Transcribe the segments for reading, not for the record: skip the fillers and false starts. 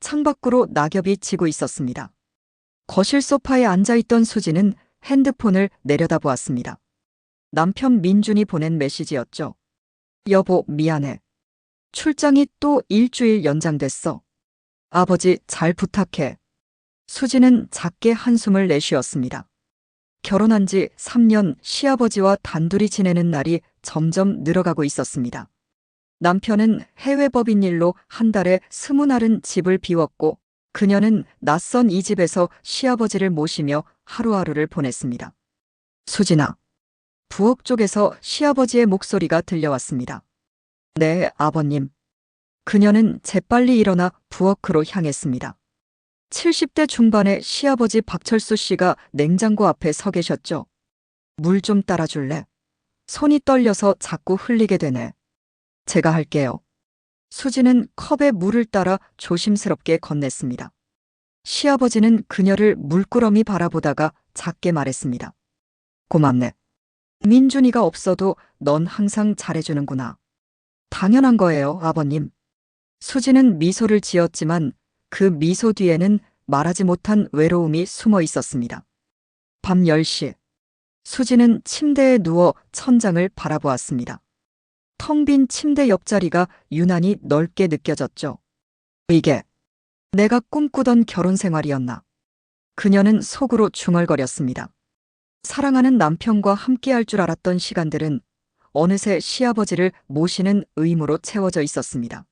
창밖으로 낙엽이 지고 있었습니다. 거실 소파에 앉아있던 수지는 핸드폰을 내려다보았습니다. 남편 민준이 보낸 메시지였죠. 여보, 미안해. 출장이 또 일주일 연장됐어. 아버지, 잘 부탁해. 수지는 작게 한숨을 내쉬었습니다. 결혼한 지 3년 시아버지와 단둘이 지내는 날이 점점 늘어가고 있었습니다. 남편은 해외 법인 일로 한 달에 20날은 집을 비웠고 그녀는 낯선 이 집에서 시아버지를 모시며 하루하루를 보냈습니다. 수진아. 부엌 쪽에서 시아버지의 목소리가 들려왔습니다. 네, 아버님. 그녀는 재빨리 일어나 부엌으로 향했습니다. 70대 중반의 시아버지 박철수 씨가 냉장고 앞에 서 계셨죠. 물 좀 따라줄래? 손이 떨려서 자꾸 흘리게 되네. 제가 할게요. 수지는 컵에 물을 따라 조심스럽게 건넸습니다. 시아버지는 그녀를 물끄러미 바라보다가 작게 말했습니다. 고맙네. 민준이가 없어도 넌 항상 잘해주는구나. 당연한 거예요, 아버님. 수지는 미소를 지었지만 그 미소 뒤에는 말하지 못한 외로움이 숨어 있었습니다. 밤 10시. 수지는 침대에 누워 천장을 바라보았습니다. 텅 빈 침대 옆자리가 유난히 넓게 느껴졌죠. 이게 내가 꿈꾸던 결혼 생활이었나. 그녀는 속으로 중얼거렸습니다. 사랑하는 남편과 함께할 줄 알았던 시간들은 어느새 시아버지를 모시는 의무로 채워져 있었습니다.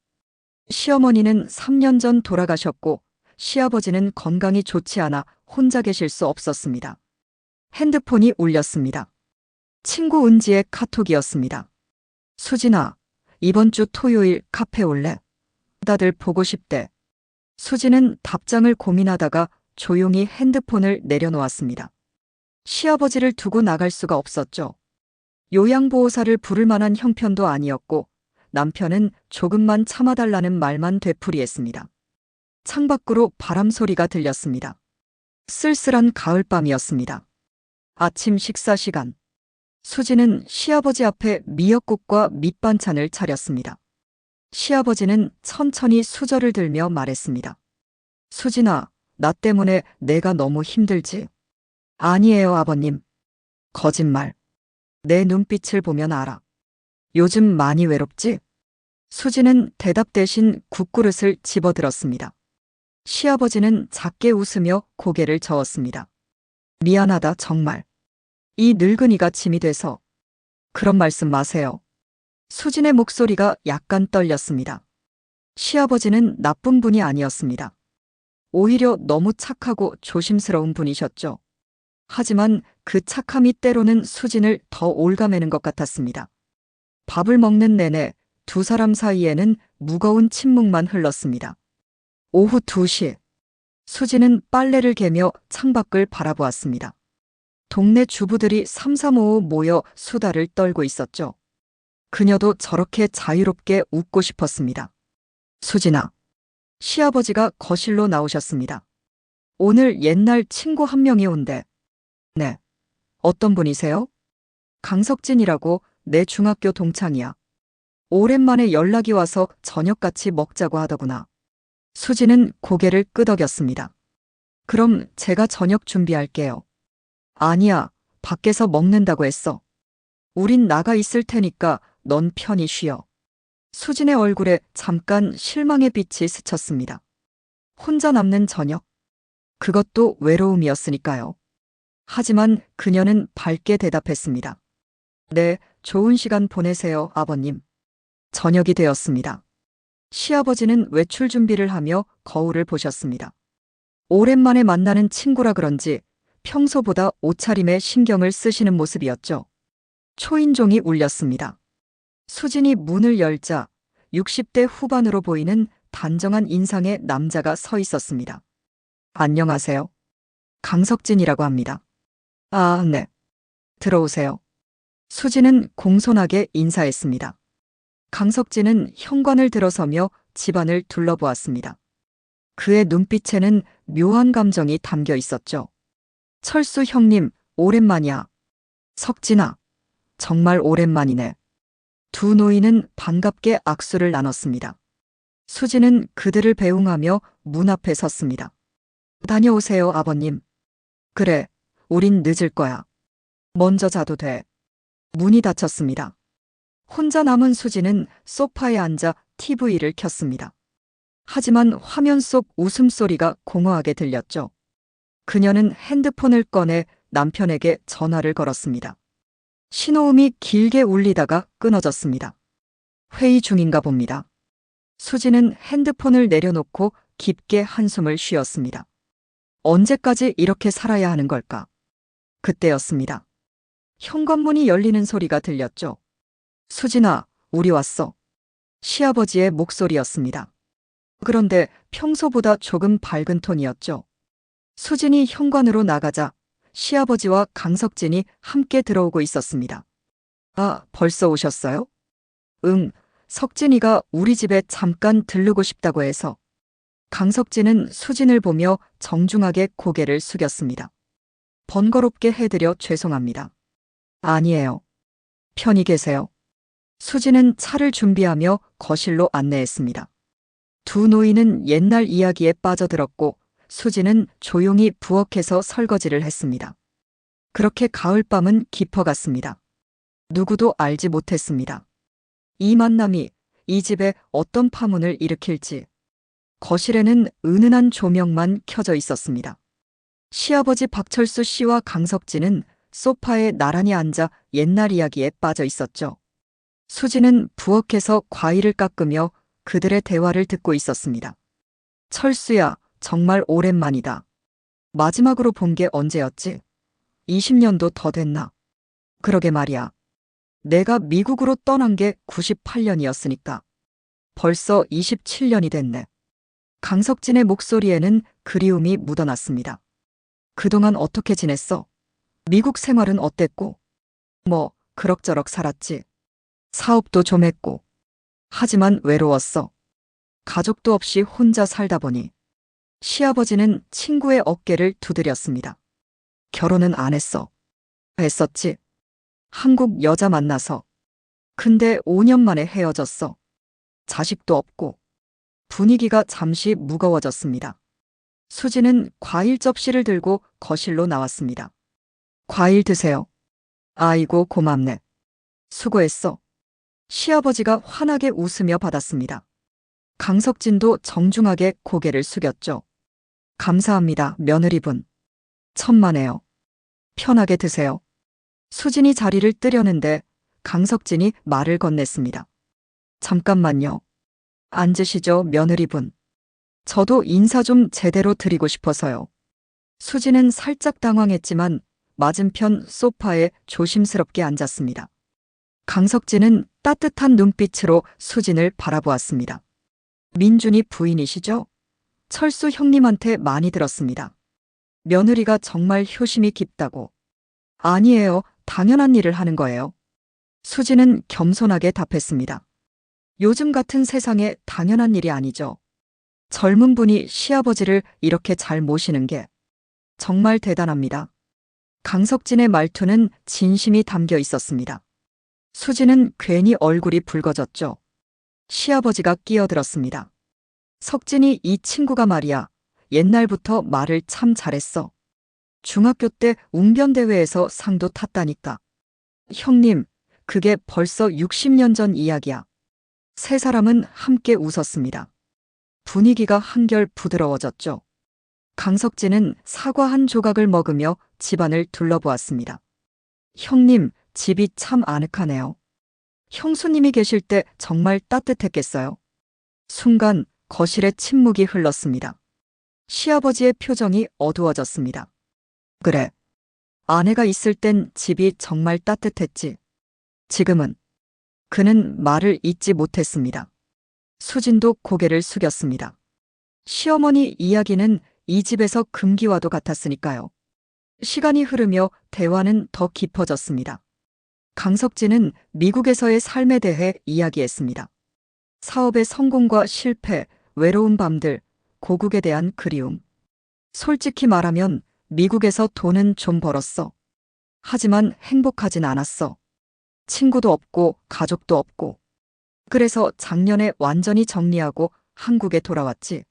시어머니는 3년 전 돌아가셨고 시아버지는 건강이 좋지 않아 혼자 계실 수 없었습니다. 핸드폰이 울렸습니다. 친구 은지의 카톡이었습니다. 수진아, 이번 주 토요일 카페 올래? 다들 보고 싶대. 수진은 답장을 고민하다가 조용히 핸드폰을 내려놓았습니다. 시아버지를 두고 나갈 수가 없었죠. 요양보호사를 부를 만한 형편도 아니었고 남편은 조금만 참아달라는 말만 되풀이했습니다. 창밖으로 바람 소리가 들렸습니다. 쓸쓸한 가을밤이었습니다. 아침 식사 시간. 수지는 시아버지 앞에 미역국과 밑반찬을 차렸습니다. 시아버지는 천천히 수저를 들며 말했습니다. 수진아, 나 때문에 내가 너무 힘들지? 아니에요, 아버님. 거짓말. 내 눈빛을 보면 알아. 요즘 많이 외롭지? 수지는 대답 대신 국그릇을 집어들었습니다. 시아버지는 작게 웃으며 고개를 저었습니다. 미안하다, 정말. 이 늙은이가 짐이 돼서. 그런 말씀 마세요. 수진의 목소리가 약간 떨렸습니다. 시아버지는 나쁜 분이 아니었습니다. 오히려 너무 착하고 조심스러운 분이셨죠. 하지만 그 착함이 때로는 수진을 더 올가매는 것 같았습니다. 밥을 먹는 내내 두 사람 사이에는 무거운 침묵만 흘렀습니다. 오후 2시. 수지는 빨래를 개며 창밖을 바라보았습니다. 동네 주부들이 삼삼오오 모여 수다를 떨고 있었죠. 그녀도 저렇게 자유롭게 웃고 싶었습니다. 수진아. 시아버지가 거실로 나오셨습니다. 오늘 옛날 친구 한 명이 온대. 네. 어떤 분이세요? 강석진이라고, 내 중학교 동창이야. 오랜만에 연락이 와서 저녁 같이 먹자고 하더구나. 수지는 고개를 끄덕였습니다. 그럼 제가 저녁 준비할게요. 아니야, 밖에서 먹는다고 했어. 우린 나가 있을 테니까 넌 편히 쉬어. 수진의 얼굴에 잠깐 실망의 빛이 스쳤습니다. 혼자 남는 저녁. 그것도 외로움이었으니까요. 하지만 그녀는 밝게 대답했습니다. 네, 좋은 시간 보내세요, 아버님. 저녁이 되었습니다. 시아버지는 외출 준비를 하며 거울을 보셨습니다. 오랜만에 만나는 친구라 그런지 평소보다 옷차림에 신경을 쓰시는 모습이었죠. 초인종이 울렸습니다. 수진이 문을 열자 60대 후반으로 보이는 단정한 인상의 남자가 서 있었습니다. 안녕하세요. 강석진이라고 합니다. 아, 네. 들어오세요. 수진은 공손하게 인사했습니다. 강석진은 현관을 들어서며 집안을 둘러보았습니다. 그의 눈빛에는 묘한 감정이 담겨 있었죠. 철수 형님, 오랜만이야. 석진아, 정말 오랜만이네. 두 노인은 반갑게 악수를 나눴습니다. 수지는 그들을 배웅하며 문 앞에 섰습니다. 다녀오세요, 아버님. 그래, 우린 늦을 거야. 먼저 자도 돼. 문이 닫혔습니다. 혼자 남은 수지는 소파에 앉아 TV를 켰습니다. 하지만 화면 속 웃음소리가 공허하게 들렸죠. 그녀는 핸드폰을 꺼내 남편에게 전화를 걸었습니다. 신호음이 길게 울리다가 끊어졌습니다. 회의 중인가 봅니다. 수지는 핸드폰을 내려놓고 깊게 한숨을 쉬었습니다. 언제까지 이렇게 살아야 하는 걸까? 그때였습니다. 현관문이 열리는 소리가 들렸죠. 수진아, 우리 왔어. 시아버지의 목소리였습니다. 그런데 평소보다 조금 밝은 톤이었죠. 수진이 현관으로 나가자 시아버지와 강석진이 함께 들어오고 있었습니다. 아, 벌써 오셨어요? 응, 석진이가 우리 집에 잠깐 들르고 싶다고 해서. 강석진은 수진을 보며 정중하게 고개를 숙였습니다. 번거롭게 해드려 죄송합니다. 아니에요. 편히 계세요. 수진은 차를 준비하며 거실로 안내했습니다. 두 노인은 옛날 이야기에 빠져들었고 수진은 조용히 부엌에서 설거지를 했습니다. 그렇게 가을밤은 깊어갔습니다. 누구도 알지 못했습니다. 이 만남이 이 집에 어떤 파문을 일으킬지. 거실에는 은은한 조명만 켜져 있었습니다. 시아버지 박철수 씨와 강석진은 소파에 나란히 앉아 옛날 이야기에 빠져 있었죠. 수지는 부엌에서 과일을 깎으며 그들의 대화를 듣고 있었습니다. 철수야, 정말 오랜만이다. 마지막으로 본 게 언제였지? 20년도 더 됐나? 그러게 말이야. 내가 미국으로 떠난 게 98년이었으니까. 벌써 27년이 됐네. 강석진의 목소리에는 그리움이 묻어났습니다. 그동안 어떻게 지냈어? 미국 생활은 어땠고? 뭐, 그럭저럭 살았지. 사업도 좀 했고. 하지만 외로웠어. 가족도 없이 혼자 살다 보니. 시아버지는 친구의 어깨를 두드렸습니다. 결혼은 안 했어. 했었지. 한국 여자 만나서. 근데 5년 만에 헤어졌어. 자식도 없고. 분위기가 잠시 무거워졌습니다. 수지는 과일 접시를 들고 거실로 나왔습니다. 과일 드세요. 아이고, 고맙네. 수고했어. 시아버지가 환하게 웃으며 받았습니다. 강석진도 정중하게 고개를 숙였죠. 감사합니다, 며느리분. 천만에요. 편하게 드세요. 수진이 자리를 뜨려는데 강석진이 말을 건넸습니다. 잠깐만요. 앉으시죠, 며느리분. 저도 인사 좀 제대로 드리고 싶어서요. 수진은 살짝 당황했지만 맞은편 소파에 조심스럽게 앉았습니다. 강석진은 따뜻한 눈빛으로 수진을 바라보았습니다. 민준이 부인이시죠? 철수 형님한테 많이 들었습니다. 며느리가 정말 효심이 깊다고. 아니에요, 당연한 일을 하는 거예요. 수진은 겸손하게 답했습니다. 요즘 같은 세상에 당연한 일이 아니죠. 젊은 분이 시아버지를 이렇게 잘 모시는 게 정말 대단합니다. 강석진의 말투는 진심이 담겨 있었습니다. 수진은 괜히 얼굴이 붉어졌죠. 시아버지가 끼어들었습니다. 석진이 이 친구가 말이야. 옛날부터 말을 참 잘했어. 중학교 때 웅변대회에서 상도 탔다니까. 형님, 그게 벌써 60년 전 이야기야. 세 사람은 함께 웃었습니다. 분위기가 한결 부드러워졌죠. 강석진은 사과 한 조각을 먹으며 집안을 둘러보았습니다. 형님, 집이 참 아늑하네요. 형수님이 계실 때 정말 따뜻했겠어요. 순간 거실에 침묵이 흘렀습니다. 시아버지의 표정이 어두워졌습니다. 그래. 아내가 있을 땐 집이 정말 따뜻했지. 지금은. 그는 말을 잇지 못했습니다. 수진도 고개를 숙였습니다. 시어머니 이야기는 이 집에서 금기와도 같았으니까요. 시간이 흐르며 대화는 더 깊어졌습니다. 강석진은 미국에서의 삶에 대해 이야기했습니다. 사업의 성공과 실패, 외로운 밤들, 고국에 대한 그리움. 솔직히 말하면 미국에서 돈은 좀 벌었어. 하지만 행복하진 않았어. 친구도 없고 가족도 없고. 그래서 작년에 완전히 정리하고 한국에 돌아왔지.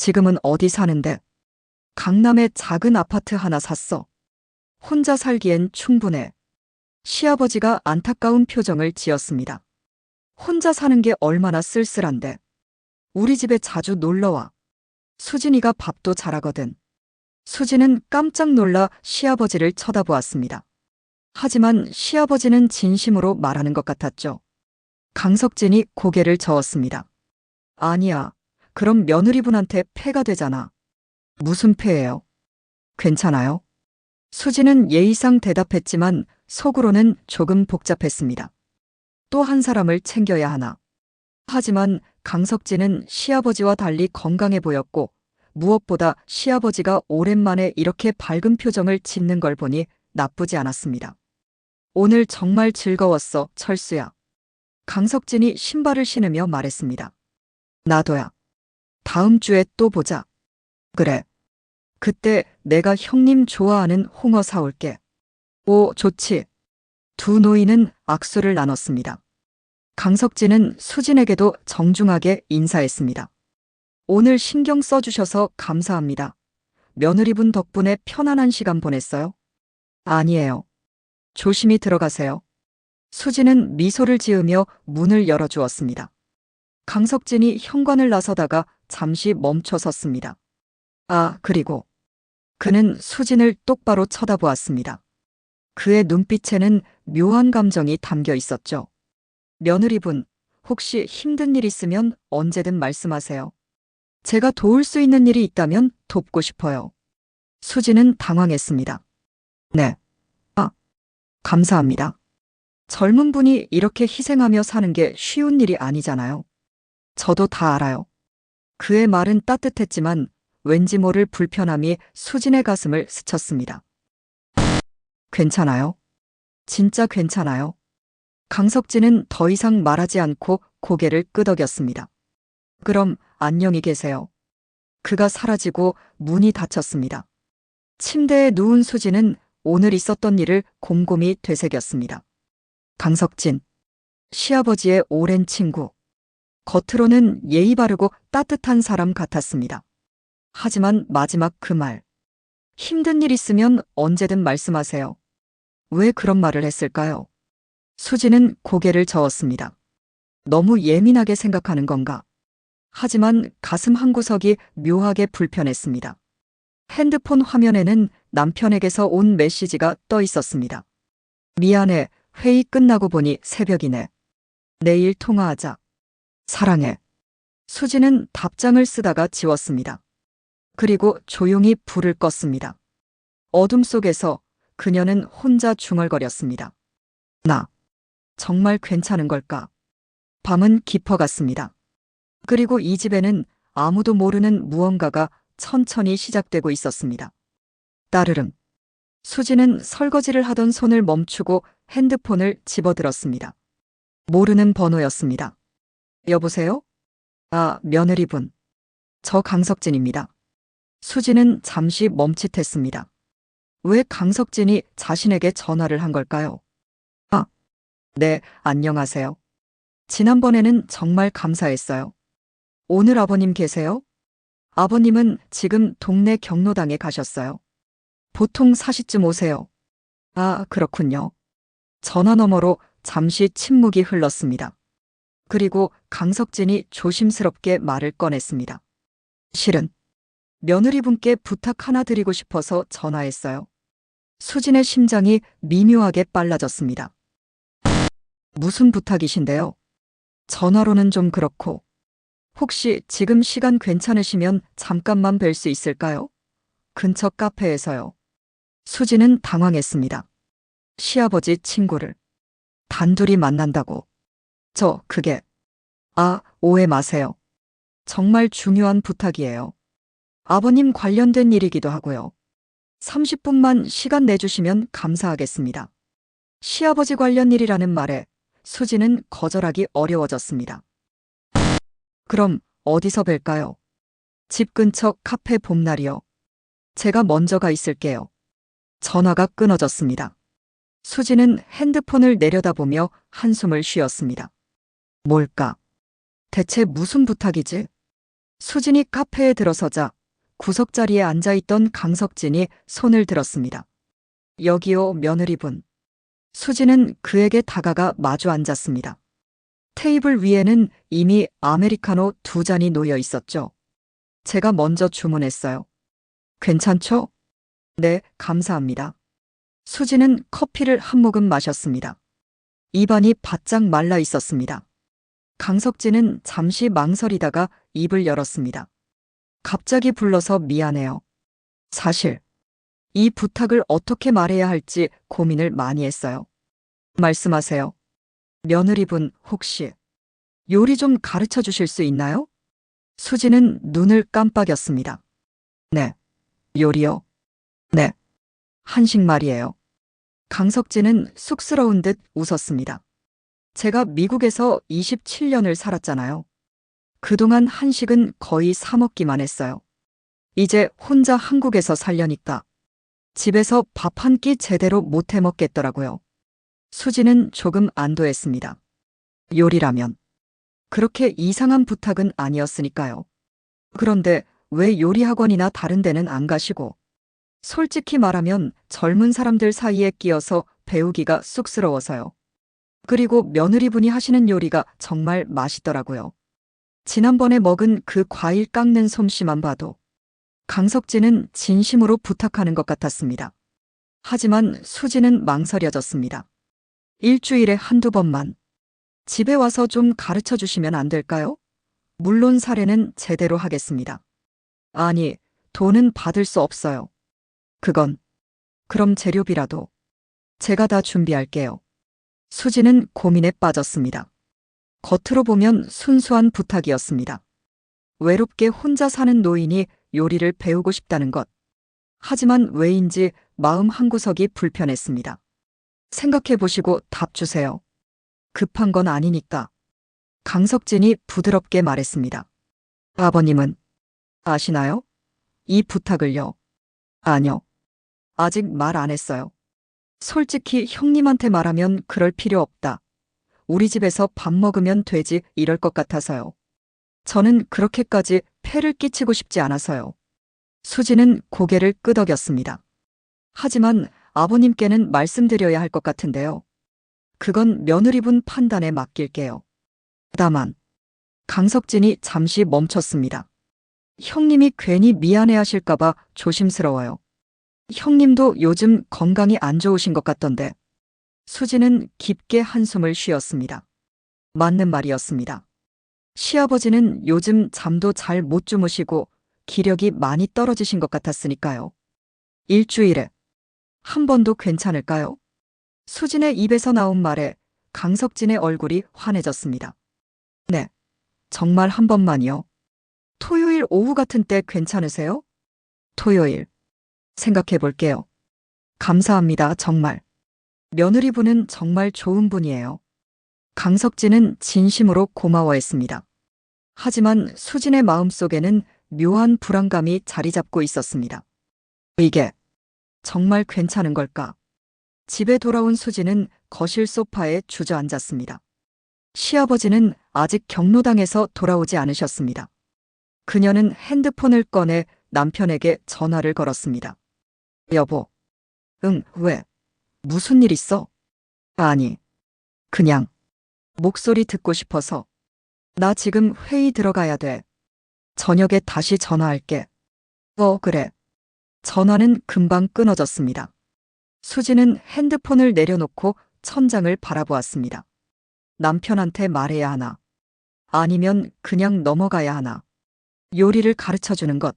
지금은 어디 사는데? 강남에 작은 아파트 하나 샀어. 혼자 살기엔 충분해. 시아버지가 안타까운 표정을 지었습니다. 혼자 사는 게 얼마나 쓸쓸한데. 우리 집에 자주 놀러와. 수진이가 밥도 잘하거든. 수진은 깜짝 놀라 시아버지를 쳐다보았습니다. 하지만 시아버지는 진심으로 말하는 것 같았죠. 강석진이 고개를 저었습니다. 아니야. 그럼 며느리분한테 폐가 되잖아. 무슨 폐예요? 괜찮아요? 수진은 예의상 대답했지만 속으로는 조금 복잡했습니다. 또 한 사람을 챙겨야 하나. 하지만 강석진은 시아버지와 달리 건강해 보였고 무엇보다 시아버지가 오랜만에 이렇게 밝은 표정을 짓는 걸 보니 나쁘지 않았습니다. 오늘 정말 즐거웠어, 철수야. 강석진이 신발을 신으며 말했습니다. 나도야. 다음 주에 또 보자. 그래. 그때 내가 형님 좋아하는 홍어 사올게. 오, 좋지. 두 노인은 악수를 나눴습니다. 강석진은 수진에게도 정중하게 인사했습니다. 오늘 신경 써주셔서 감사합니다. 며느리분 덕분에 편안한 시간 보냈어요? 아니에요. 조심히 들어가세요. 수진은 미소를 지으며 문을 열어주었습니다. 강석진이 현관을 나서다가 잠시 멈춰 섰습니다. 아, 그리고 그는 수진을 똑바로 쳐다보았습니다. 그의 눈빛에는 묘한 감정이 담겨 있었죠. 며느리분, 혹시 힘든 일 있으면 언제든 말씀하세요. 제가 도울 수 있는 일이 있다면 돕고 싶어요. 수진은 당황했습니다. 네. 아, 감사합니다. 젊은 분이 이렇게 희생하며 사는 게 쉬운 일이 아니잖아요. 저도 다 알아요. 그의 말은 따뜻했지만 왠지 모를 불편함이 수진의 가슴을 스쳤습니다. 괜찮아요? 진짜 괜찮아요? 강석진은 더 이상 말하지 않고 고개를 끄덕였습니다. 그럼 안녕히 계세요. 그가 사라지고 문이 닫혔습니다. 침대에 누운 수진은 오늘 있었던 일을 곰곰이 되새겼습니다. 강석진, 시아버지의 오랜 친구. 겉으로는 예의 바르고 따뜻한 사람 같았습니다. 하지만 마지막 그 말. 힘든 일 있으면 언제든 말씀하세요. 왜 그런 말을 했을까요? 수진은 고개를 저었습니다. 너무 예민하게 생각하는 건가? 하지만 가슴 한구석이 묘하게 불편했습니다. 핸드폰 화면에는 남편에게서 온 메시지가 떠 있었습니다. 미안해, 회의 끝나고 보니 새벽이네. 내일 통화하자. 사랑해. 수진은 답장을 쓰다가 지웠습니다. 그리고 조용히 불을 껐습니다. 어둠 속에서 그녀는 혼자 중얼거렸습니다. 나 정말 괜찮은 걸까? 밤은 깊어갔습니다. 그리고 이 집에는 아무도 모르는 무언가가 천천히 시작되고 있었습니다. 따르릉. 수지는 설거지를 하던 손을 멈추고 핸드폰을 집어들었습니다. 모르는 번호였습니다. 여보세요? 아, 며느리분. 저 강석진입니다. 수지는 잠시 멈칫했습니다. 왜 강석진이 자신에게 전화를 한 걸까요? 아, 네, 안녕하세요. 지난번에는 정말 감사했어요. 오늘 아버님 계세요? 아버님은 지금 동네 경로당에 가셨어요. 보통 4시쯤 오세요. 아, 그렇군요. 전화 너머로 잠시 침묵이 흘렀습니다. 그리고 강석진이 조심스럽게 말을 꺼냈습니다. 실은 며느리분께 부탁 하나 드리고 싶어서 전화했어요. 수진의 심장이 미묘하게 빨라졌습니다. 무슨 부탁이신데요? 전화로는 좀 그렇고. 혹시 지금 시간 괜찮으시면 잠깐만 뵐 수 있을까요? 근처 카페에서요. 수진은 당황했습니다. 시아버지 친구를 단둘이 만난다고. 그게. 아, 오해 마세요. 정말 중요한 부탁이에요. 아버님 관련된 일이기도 하고요. 30분만 시간 내주시면 감사하겠습니다. 시아버지 관련 일이라는 말에 수진은 거절하기 어려워졌습니다. 그럼 어디서 뵐까요? 집 근처 카페 봄날이요. 제가 먼저 가 있을게요. 전화가 끊어졌습니다. 수진은 핸드폰을 내려다보며 한숨을 쉬었습니다. 뭘까? 대체 무슨 부탁이지? 수진이 카페에 들어서자 구석자리에 앉아있던 강석진이 손을 들었습니다. 여기요, 며느리분. 수진은 그에게 다가가 마주 앉았습니다. 테이블 위에는 이미 아메리카노 2잔이 놓여 있었죠. 제가 먼저 주문했어요. 괜찮죠? 네, 감사합니다. 수진은 커피를 한 모금 마셨습니다. 입안이 바짝 말라 있었습니다. 강석진은 잠시 망설이다가 입을 열었습니다. 갑자기 불러서 미안해요. 사실 이 부탁을 어떻게 말해야 할지 고민을 많이 했어요. 말씀하세요. 며느리분 혹시 요리 좀 가르쳐 주실 수 있나요? 수지는 눈을 깜빡였습니다. 네. 요리요? 네. 한식 말이에요. 강석진은 쑥스러운 듯 웃었습니다. 제가 미국에서 27년을 살았잖아요. 그동안 한식은 거의 사 먹기만 했어요. 이제 혼자 한국에서 살려니까 집에서 밥 한 끼 제대로 못 해 먹겠더라고요. 수지는 조금 안도했습니다. 요리라면 그렇게 이상한 부탁은 아니었으니까요. 그런데 왜 요리 학원이나 다른 데는 안 가시고? 솔직히 말하면 젊은 사람들 사이에 끼어서 배우기가 쑥스러워서요. 그리고 며느리분이 하시는 요리가 정말 맛있더라고요. 지난번에 먹은 그 과일 깎는 솜씨만 봐도 강석진은 진심으로 부탁하는 것 같았습니다. 하지만 수지는 망설여졌습니다. 일주일에 한두 번만 집에 와서 좀 가르쳐 주시면 안 될까요? 물론 사례는 제대로 하겠습니다. 아니, 돈은 받을 수 없어요. 그럼 재료비라도 제가 다 준비할게요. 수지는 고민에 빠졌습니다. 겉으로 보면 순수한 부탁이었습니다. 외롭게 혼자 사는 노인이 요리를 배우고 싶다는 것. 하지만 왜인지 마음 한구석이 불편했습니다. 생각해 보시고 답 주세요. 급한 건 아니니까. 강석진이 부드럽게 말했습니다. 아버님은 아시나요? 이 부탁을요. 아니요. 아직 말 안 했어요. 솔직히 형님한테 말하면 그럴 필요 없다. 우리 집에서 밥 먹으면 되지 이럴 것 같아서요. 저는 그렇게까지 폐를 끼치고 싶지 않아서요. 수지는 고개를 끄덕였습니다. 하지만 아버님께는 말씀드려야 할 것 같은데요. 그건 며느리분 판단에 맡길게요. 다만 강석진이 잠시 멈췄습니다. 형님이 괜히 미안해하실까봐 조심스러워요. 형님도 요즘 건강이 안 좋으신 것 같던데. 수지는 깊게 한숨을 쉬었습니다. 맞는 말이었습니다. 시아버지는 요즘 잠도 잘 못 주무시고 기력이 많이 떨어지신 것 같았으니까요. 일주일에 한 번도 괜찮을까요? 수진의 입에서 나온 말에 강석진의 얼굴이 환해졌습니다. 네, 정말 한 번만요. 토요일 오후 같은 때 괜찮으세요? 토요일. 생각해 볼게요. 감사합니다, 정말. 며느리분은 정말 좋은 분이에요. 강석진은 진심으로 고마워했습니다. 하지만 수진의 마음속에는 묘한 불안감이 자리 잡고 있었습니다. 이게 정말 괜찮은 걸까? 집에 돌아온 수진은 거실 소파에 주저앉았습니다. 시아버지는 아직 경로당에서 돌아오지 않으셨습니다. 그녀는 핸드폰을 꺼내 남편에게 전화를 걸었습니다. 여보. 응, 왜? 무슨 일 있어? 아니, 그냥 목소리 듣고 싶어서. 나 지금 회의 들어가야 돼. 저녁에 다시 전화할게. 그래. 전화는 금방 끊어졌습니다. 수지는 핸드폰을 내려놓고 천장을 바라보았습니다. 남편한테 말해야 하나? 아니면 그냥 넘어가야 하나? 요리를 가르쳐주는 것.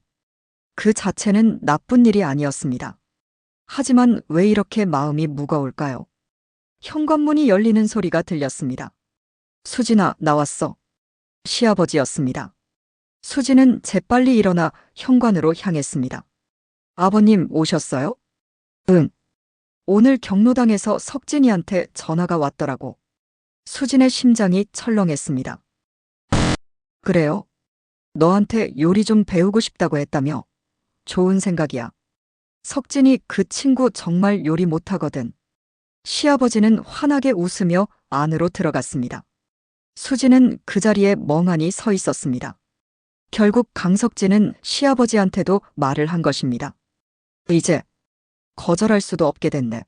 그 자체는 나쁜 일이 아니었습니다. 하지만 왜 이렇게 마음이 무거울까요? 현관문이 열리는 소리가 들렸습니다. 수진아, 나왔어. 시아버지였습니다. 수진은 재빨리 일어나 현관으로 향했습니다. 아버님 오셨어요? 응. 오늘 경로당에서 석진이한테 전화가 왔더라고. 수진의 심장이 철렁했습니다. 그래요? 너한테 요리 좀 배우고 싶다고 했다며? 좋은 생각이야. 석진이 그 친구 정말 요리 못하거든. 시아버지는 환하게 웃으며 안으로 들어갔습니다. 수진은 그 자리에 멍하니 서 있었습니다. 결국 강석진은 시아버지한테도 말을 한 것입니다. 이제 거절할 수도 없게 됐네.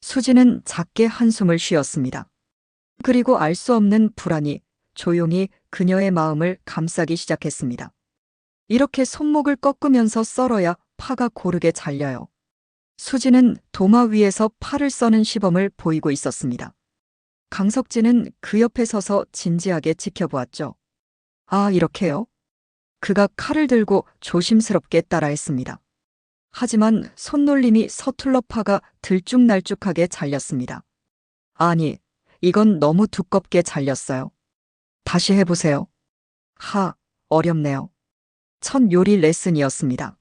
수지는 작게 한숨을 쉬었습니다. 그리고 알 수 없는 불안이 조용히 그녀의 마음을 감싸기 시작했습니다. 이렇게 손목을 꺾으면서 썰어야 파가 고르게 잘려요. 수지는 도마 위에서 팔을 써는 시범을 보이고 있었습니다. 강석진은 그 옆에 서서 진지하게 지켜보았죠. 아, 이렇게요? 그가 칼을 들고 조심스럽게 따라했습니다. 하지만 손놀림이 서툴러 파가 들쭉날쭉하게 잘렸습니다. 아니, 이건 너무 두껍게 잘렸어요. 다시 해보세요. 어렵네요. 첫 요리 레슨이었습니다.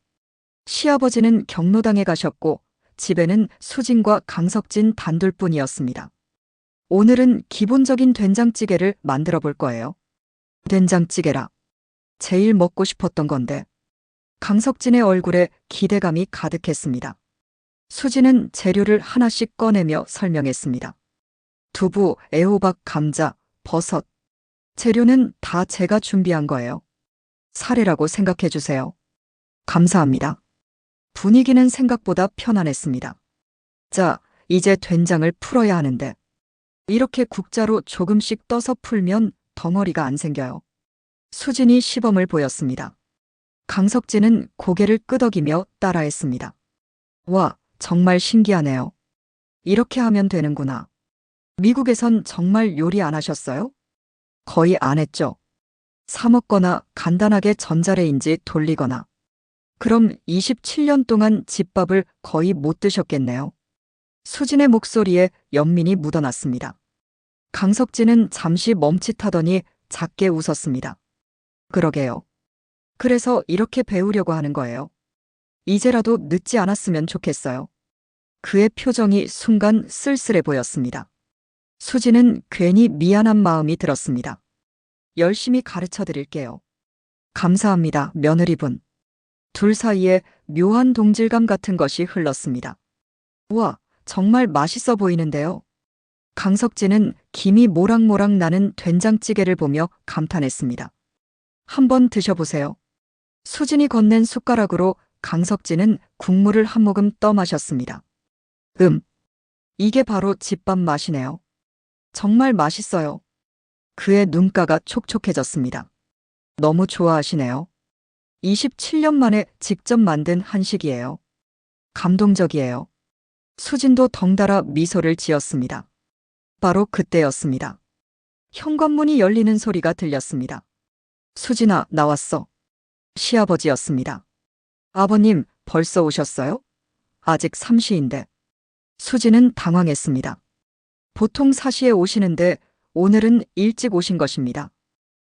시아버지는 경로당에 가셨고 집에는 수진과 강석진 단둘뿐이었습니다. 오늘은 기본적인 된장찌개를 만들어 볼 거예요. 된장찌개라. 제일 먹고 싶었던 건데. 강석진의 얼굴에 기대감이 가득했습니다. 수지는 재료를 하나씩 꺼내며 설명했습니다. 두부, 애호박, 감자, 버섯. 재료는 다 제가 준비한 거예요. 사례라고 생각해 주세요. 감사합니다. 분위기는 생각보다 편안했습니다. 자, 이제 된장을 풀어야 하는데. 이렇게 국자로 조금씩 떠서 풀면 덩어리가 안 생겨요. 수진이 시범을 보였습니다. 강석진은 고개를 끄덕이며 따라했습니다. 와, 정말 신기하네요. 이렇게 하면 되는구나. 미국에선 정말 요리 안 하셨어요? 거의 안 했죠. 사 먹거나 간단하게 전자레인지 돌리거나. 그럼 27년 동안 집밥을 거의 못 드셨겠네요. 수진의 목소리에 연민이 묻어났습니다. 강석진은 잠시 멈칫하더니 작게 웃었습니다. 그러게요. 그래서 이렇게 배우려고 하는 거예요. 이제라도 늦지 않았으면 좋겠어요. 그의 표정이 순간 쓸쓸해 보였습니다. 수지는 괜히 미안한 마음이 들었습니다. 열심히 가르쳐 드릴게요. 감사합니다, 며느리분. 둘 사이에 묘한 동질감 같은 것이 흘렀습니다. 우와, 정말 맛있어 보이는데요. 강석진은 김이 모락모락 나는 된장찌개를 보며 감탄했습니다. 한번 드셔보세요. 수진이 건넨 숟가락으로 강석진은 국물을 한 모금 떠마셨습니다. 이게 바로 집밥 맛이네요. 정말 맛있어요. 그의 눈가가 촉촉해졌습니다. 너무 좋아하시네요. 27년 만에 직접 만든 한식이에요. 감동적이에요. 수진도 덩달아 미소를 지었습니다. 바로 그때였습니다. 현관문이 열리는 소리가 들렸습니다. 수진아, 나왔어. 시아버지였습니다. 아버님, 벌써 오셨어요? 아직 3시인데. 수진은 당황했습니다. 보통 4시에 오시는데 오늘은 일찍 오신 것입니다.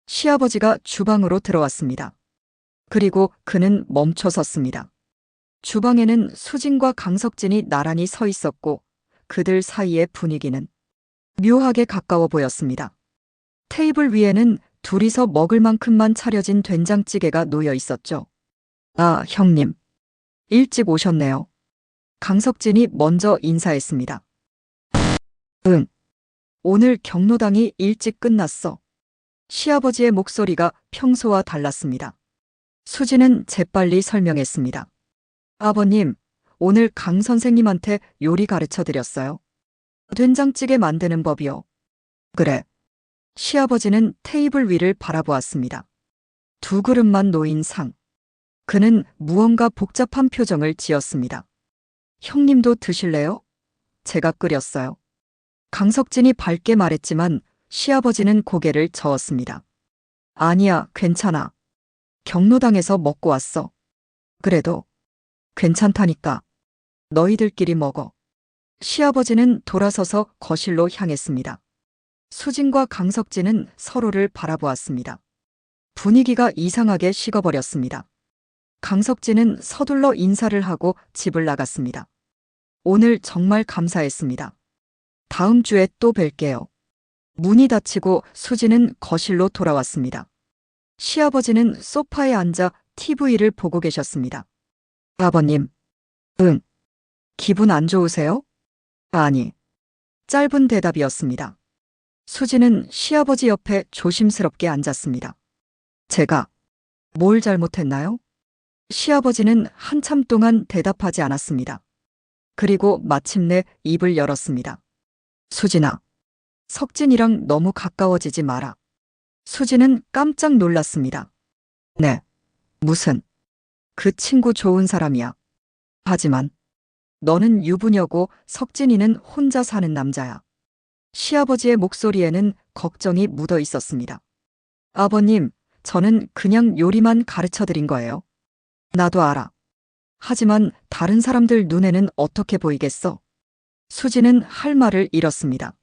시아버지가 주방으로 들어왔습니다. 그리고 그는 멈춰 섰습니다. 주방에는 수진과 강석진이 나란히 서 있었고 그들 사이의 분위기는 묘하게 가까워 보였습니다. 테이블 위에는 둘이서 먹을 만큼만 차려진 된장찌개가 놓여 있었죠. 아, 형님. 일찍 오셨네요. 강석진이 먼저 인사했습니다. 응. 오늘 경로당이 일찍 끝났어. 시아버지의 목소리가 평소와 달랐습니다. 수지는 재빨리 설명했습니다. 아버님, 오늘 강 선생님한테 요리 가르쳐 드렸어요. 된장찌개 만드는 법이요. 그래. 시아버지는 테이블 위를 바라보았습니다. 두 그릇만 놓인 상. 그는 무언가 복잡한 표정을 지었습니다. 형님도 드실래요? 제가 끓였어요. 강석진이 밝게 말했지만 시아버지는 고개를 저었습니다. 아니야, 괜찮아. 경로당에서 먹고 왔어. 그래도 괜찮다니까. 너희들끼리 먹어. 시아버지는 돌아서서 거실로 향했습니다. 수진과 강석진은 서로를 바라보았습니다. 분위기가 이상하게 식어버렸습니다. 강석진은 서둘러 인사를 하고 집을 나갔습니다. 오늘 정말 감사했습니다. 다음 주에 또 뵐게요. 문이 닫히고 수지는 거실로 돌아왔습니다. 시아버지는 소파에 앉아 TV를 보고 계셨습니다. 아버님. 응. 기분 안 좋으세요? 아니. 짧은 대답이었습니다. 수지는 시아버지 옆에 조심스럽게 앉았습니다. 제가 뭘 잘못했나요? 시아버지는 한참 동안 대답하지 않았습니다. 그리고 마침내 입을 열었습니다. 수진아, 석진이랑 너무 가까워지지 마라. 수진은 깜짝 놀랐습니다. 네, 무슨, 그 친구 좋은 사람이야. 하지만 너는 유부녀고 석진이는 혼자 사는 남자야. 시아버지의 목소리에는 걱정이 묻어 있었습니다. 아버님, 저는 그냥 요리만 가르쳐 드린 거예요. 나도 알아. 하지만 다른 사람들 눈에는 어떻게 보이겠어? 수지는 할 말을 잃었습니다.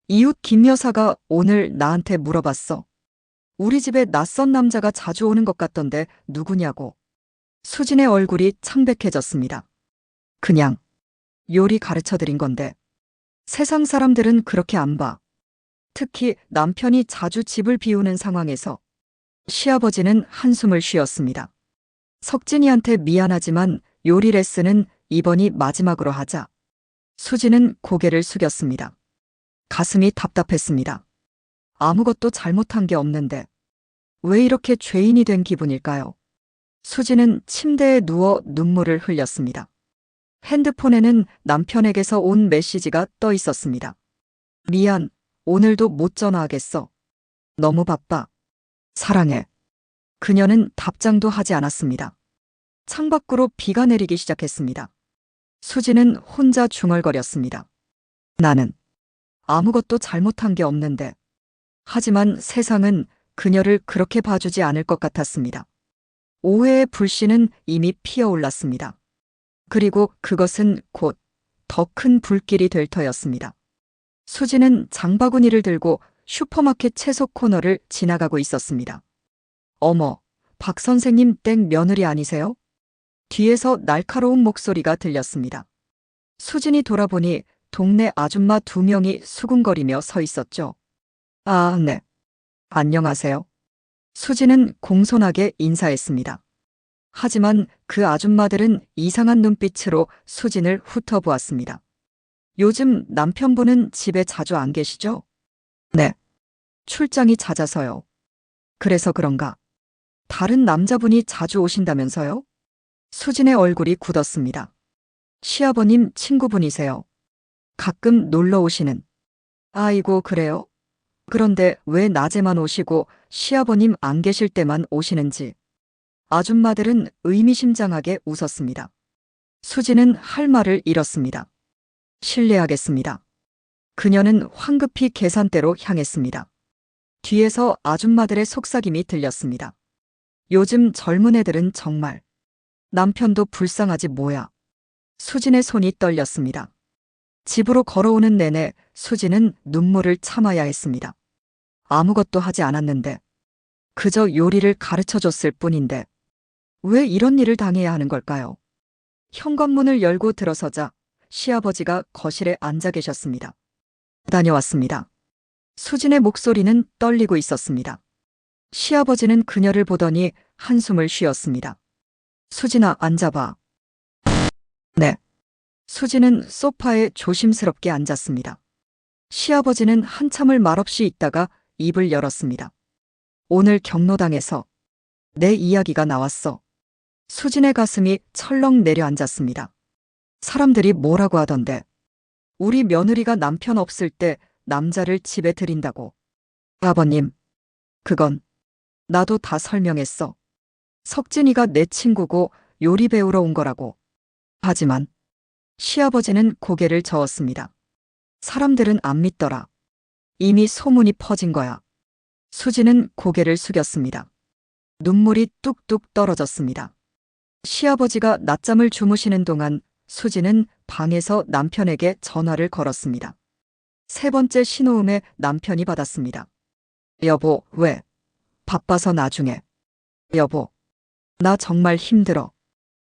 이웃 김 여사가 오늘 나한테 물어봤어. 우리 집에 낯선 남자가 자주 오는 것 같던데 누구냐고. 수진의 얼굴이 창백해졌습니다. 그냥 요리 가르쳐 드린 건데. 세상 사람들은 그렇게 안 봐. 특히 남편이 자주 집을 비우는 상황에서. 시아버지는 한숨을 쉬었습니다. 석진이한테 미안하지만 요리 레슨은 이번이 마지막으로 하자. 수지는 고개를 숙였습니다. 가슴이 답답했습니다. 아무것도 잘못한 게 없는데 왜 이렇게 죄인이 된 기분일까요? 수지는 침대에 누워 눈물을 흘렸습니다. 핸드폰에는 남편에게서 온 메시지가 떠 있었습니다. 미안, 오늘도 못 전화하겠어. 너무 바빠. 사랑해. 그녀는 답장도 하지 않았습니다. 창밖으로 비가 내리기 시작했습니다. 수지는 혼자 중얼거렸습니다. 나는 아무것도 잘못한 게 없는데. 하지만 세상은 그녀를 그렇게 봐주지 않을 것 같았습니다. 오해의 불씨는 이미 피어올랐습니다. 그리고 그것은 곧 더 큰 불길이 될 터였습니다. 수지는 장바구니를 들고 슈퍼마켓 채소 코너를 지나가고 있었습니다. 어머, 박 선생님 땡 며느리 아니세요? 뒤에서 날카로운 목소리가 들렸습니다. 수진이 돌아보니 동네 아줌마 2명이 수군거리며 서 있었죠. 아, 네. 안녕하세요. 수진은 공손하게 인사했습니다. 하지만 그 아줌마들은 이상한 눈빛으로 수진을 훑어보았습니다. 요즘 남편분은 집에 자주 안 계시죠? 네. 출장이 잦아서요. 그래서 그런가? 다른 남자분이 자주 오신다면서요? 수진의 얼굴이 굳었습니다. 시아버님 친구분이세요. 가끔 놀러 오시는. 아이고, 그래요? 그런데 왜 낮에만 오시고 시아버님 안 계실 때만 오시는지. 아줌마들은 의미심장하게 웃었습니다. 수지는 할 말을 잃었습니다. 실례하겠습니다. 그녀는 황급히 계산대로 향했습니다. 뒤에서 아줌마들의 속삭임이 들렸습니다. 요즘 젊은 애들은 정말. 남편도 불쌍하지 뭐야. 수진의 손이 떨렸습니다. 집으로 걸어오는 내내 수진은 눈물을 참아야 했습니다. 아무것도 하지 않았는데. 그저 요리를 가르쳐줬을 뿐인데. 왜 이런 일을 당해야 하는 걸까요? 현관문을 열고 들어서자 시아버지가 거실에 앉아 계셨습니다. 다녀왔습니다. 수진의 목소리는 떨리고 있었습니다. 시아버지는 그녀를 보더니 한숨을 쉬었습니다. 수진아, 앉아봐. 네. 수진은 소파에 조심스럽게 앉았습니다. 시아버지는 한참을 말없이 있다가 입을 열었습니다. 오늘 경로당에서 내 이야기가 나왔어. 수진의 가슴이 철렁 내려앉았습니다. 사람들이 뭐라고 하던데. 우리 며느리가 남편 없을 때 남자를 집에 들인다고. 아버님, 그건 나도 다 설명했어. 석진이가 내 친구고 요리 배우러 온 거라고. 하지만 시아버지는 고개를 저었습니다. 사람들은 안 믿더라. 이미 소문이 퍼진 거야. 수지는 고개를 숙였습니다. 눈물이 뚝뚝 떨어졌습니다. 시아버지가 낮잠을 주무시는 동안 수지는 방에서 남편에게 전화를 걸었습니다. 3번째 신호음에 남편이 받았습니다. 여보, 왜? 바빠서 나중에. 여보, 나 정말 힘들어.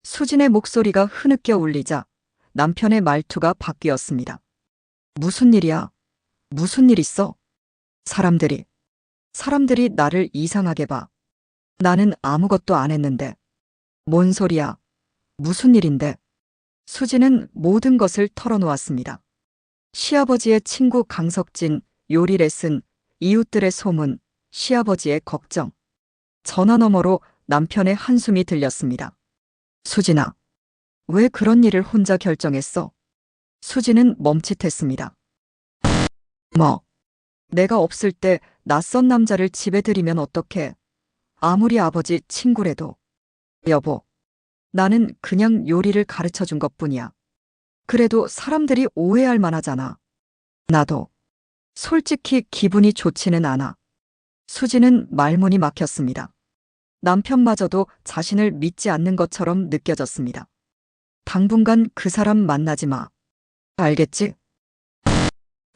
수진의 목소리가 흐느껴 울리자 남편의 말투가 바뀌었습니다. 무슨 일이야? 무슨 일 있어? 사람들이 나를 이상하게 봐. 나는 아무것도 안 했는데. 뭔 소리야? 무슨 일인데? 수지는 모든 것을 털어놓았습니다. 시아버지의 친구 강석진, 요리 레슨, 이웃들의 소문, 시아버지의 걱정. 전화 너머로 남편의 한숨이 들렸습니다. 수진아, 왜 그런 일을 혼자 결정했어? 수진은 멈칫했습니다. 뭐, 내가 없을 때 낯선 남자를 집에 들이면 어떡해? 아무리 아버지 친구래도. 여보, 나는 그냥 요리를 가르쳐 준 것뿐이야. 그래도 사람들이 오해할 만하잖아. 나도. 솔직히 기분이 좋지는 않아. 수지는 말문이 막혔습니다. 남편마저도 자신을 믿지 않는 것처럼 느껴졌습니다. 당분간 그 사람 만나지 마. 알겠지?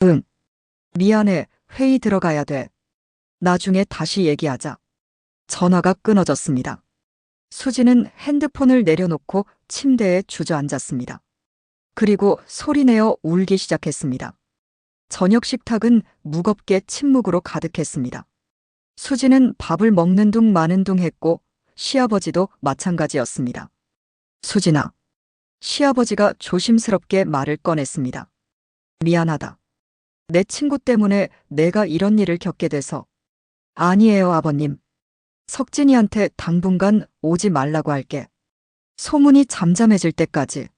응. 미안해. 회의 들어가야 돼. 나중에 다시 얘기하자. 전화가 끊어졌습니다. 수지는 핸드폰을 내려놓고 침대에 주저앉았습니다. 그리고 소리내어 울기 시작했습니다. 저녁 식탁은 무겁게 침묵으로 가득했습니다. 수지는 밥을 먹는 둥 마는 둥 했고 시아버지도 마찬가지였습니다. 수진아, 시아버지가 조심스럽게 말을 꺼냈습니다. 미안하다. 내 친구 때문에 내가 이런 일을 겪게 돼서. 아니에요, 아버님. 석진이한테 당분간 오지 말라고 할게. 소문이 잠잠해질 때까지.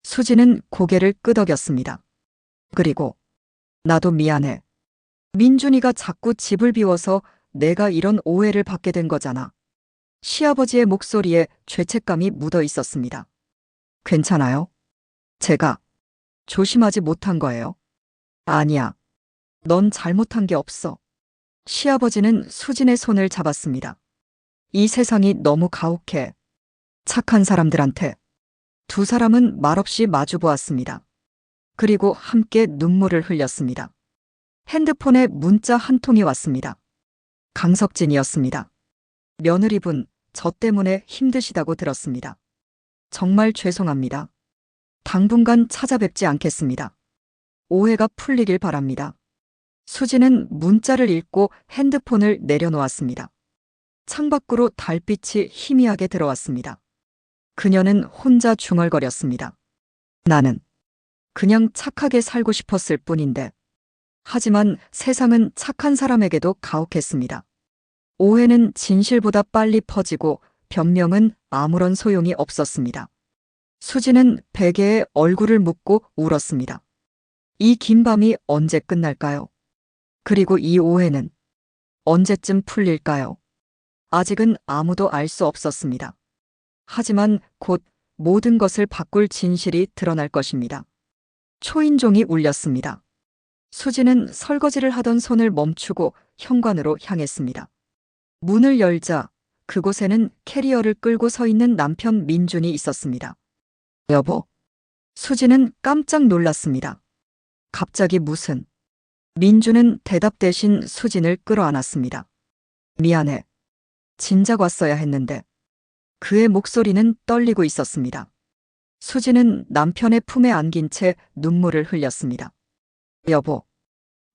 수지는 고개를 끄덕였습니다. 그리고 나도 미안해. 민준이가 자꾸 집을 비워서 내가 이런 오해를 받게 된 거잖아. 시아버지의 목소리에 죄책감이 묻어 있었습니다. 괜찮아요? 제가 조심하지 못한 거예요. 아니야. 넌 잘못한 게 없어. 시아버지는 수진의 손을 잡았습니다. 이 세상이 너무 가혹해. 착한 사람들한테. 두 사람은 말없이 마주 보았습니다. 그리고 함께 눈물을 흘렸습니다. 핸드폰에 문자 한 통이 왔습니다. 강석진이었습니다. 며느리분, 저 때문에 힘드시다고 들었습니다. 정말 죄송합니다. 당분간 찾아뵙지 않겠습니다. 오해가 풀리길 바랍니다. 수지는 문자를 읽고 핸드폰을 내려놓았습니다. 창밖으로 달빛이 희미하게 들어왔습니다. 그녀는 혼자 중얼거렸습니다. 나는 그냥 착하게 살고 싶었을 뿐인데. 하지만 세상은 착한 사람에게도 가혹했습니다. 오해는 진실보다 빨리 퍼지고 변명은 아무런 소용이 없었습니다. 수지는 베개에 얼굴을 묻고 울었습니다. 이 긴 밤이 언제 끝날까요? 그리고 이 오해는 언제쯤 풀릴까요? 아직은 아무도 알 수 없었습니다. 하지만 곧 모든 것을 바꿀 진실이 드러날 것입니다. 초인종이 울렸습니다. 수지는 설거지를 하던 손을 멈추고 현관으로 향했습니다. 문을 열자 그곳에는 캐리어를 끌고 서 있는 남편 민준이 있었습니다. 여보. 수지는 깜짝 놀랐습니다. 갑자기 무슨. 민준은 대답 대신 수진을 끌어안았습니다. 미안해. 진작 왔어야 했는데. 그의 목소리는 떨리고 있었습니다. 수지는 남편의 품에 안긴 채 눈물을 흘렸습니다. 여보,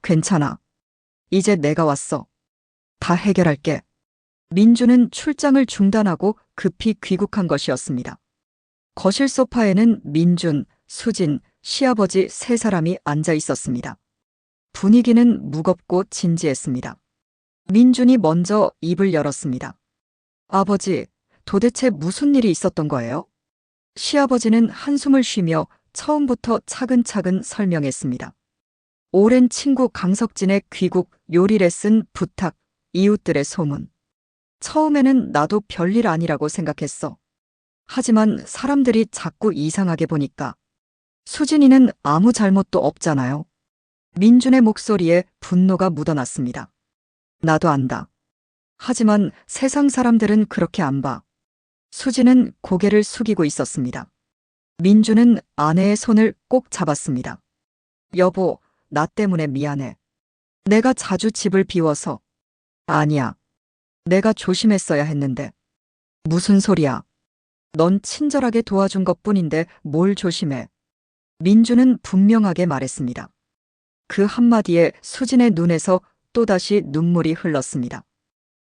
괜찮아. 이제 내가 왔어. 다 해결할게. 민주는 출장을 중단하고 급히 귀국한 것이었습니다. 거실 소파에는 민준, 수진, 시아버지 세 사람이 앉아 있었습니다. 분위기는 무겁고 진지했습니다. 민준이 먼저 입을 열었습니다. 아버지, 도대체 무슨 일이 있었던 거예요? 시아버지는 한숨을 쉬며 처음부터 차근차근 설명했습니다. 오랜 친구 강석진의 귀국, 요리 레슨 부탁, 이웃들의 소문. 처음에는 나도 별일 아니라고 생각했어. 하지만 사람들이 자꾸 이상하게 보니까 수진이는 아무 잘못도 없잖아요. 민준의 목소리에 분노가 묻어났습니다. 나도 안다. 하지만 세상 사람들은 그렇게 안 봐. 수진은 고개를 숙이고 있었습니다. 민준은 아내의 손을 꼭 잡았습니다. 여보, 나 때문에 미안해. 내가 자주 집을 비워서. 아니야. 내가 조심했어야 했는데. 무슨 소리야. 넌 친절하게 도와준 것뿐인데 뭘 조심해. 민준은 분명하게 말했습니다. 그 한마디에 수진의 눈에서 또다시 눈물이 흘렀습니다.